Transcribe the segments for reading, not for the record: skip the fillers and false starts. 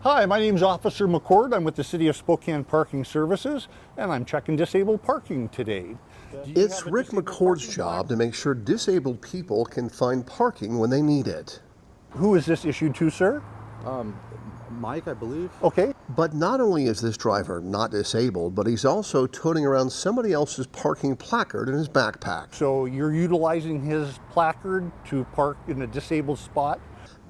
Hi, my name's Officer McCord. I'm with the City of Spokane Parking Services, and I'm checking disabled parking today. It's Rick McCord's job to make sure disabled people can find parking when they need it. Who is this issued to, sir? Mike, I believe. Okay. But not only is this driver not disabled, but he's also toting around somebody else's parking placard in his backpack. So you're utilizing his placard to park in a disabled spot?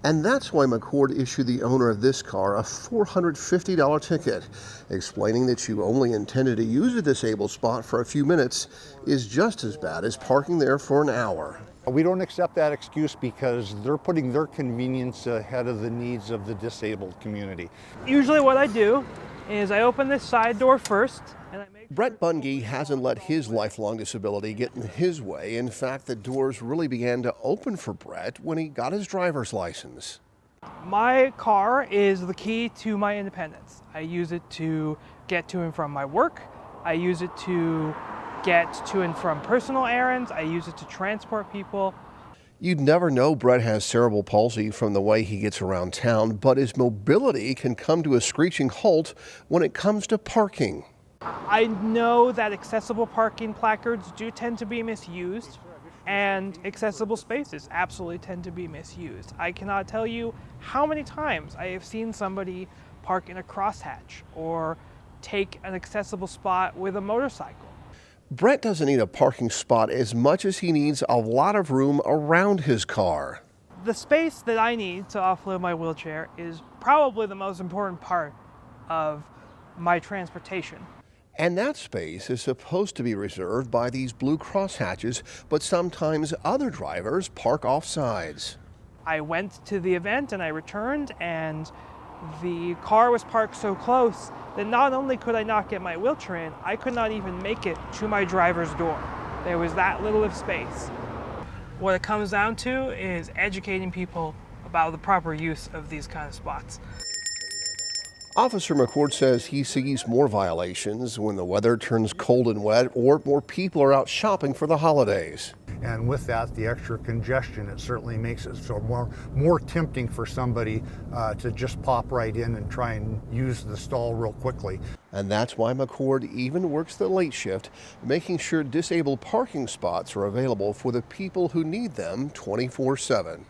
And that's why McCord issued the owner of this car a $450 ticket, explaining that you only intended to use a disabled spot for a few minutes is just as bad as parking there for an hour. We don't accept that excuse because they're putting their convenience ahead of the needs of the disabled community. Usually what I do is I open this side door first and I make Brett Bunge hasn't let his lifelong disability get in his way. In fact, the doors really began to open for Brett when he got his driver's license. My car is the key to my independence. I use it to get to and from my work. I use it to get to and from personal errands. I use it to transport people. You'd never know Brett has cerebral palsy from the way he gets around town, but his mobility can come to a screeching halt when it comes to parking. I know that accessible parking placards do tend to be misused, and accessible spaces absolutely tend to be misused. I cannot tell you how many times I have seen somebody park in a crosshatch or take an accessible spot with a motorcycle. Brett doesn't need a parking spot as much as he needs a lot of room around his car. The space that I need to offload my wheelchair is probably the most important part of my transportation. And that space is supposed to be reserved by these blue crosshatches, but sometimes other drivers park off sides. I went to the event and I returned, and the car was parked so close that not only could I not get my wheelchair in, I could not even make it to my driver's door. There was that little of space. What it comes down to is educating people about the proper use of these kind of spots. Officer McCord says he sees more violations when the weather turns cold and wet or more people are out shopping for the holidays. And with that, the extra congestion, it certainly makes it so more tempting for somebody to just pop right in and try and use the stall real quickly. And that's why McCord even works the late shift, making sure disabled parking spots are available for the people who need them 24/7.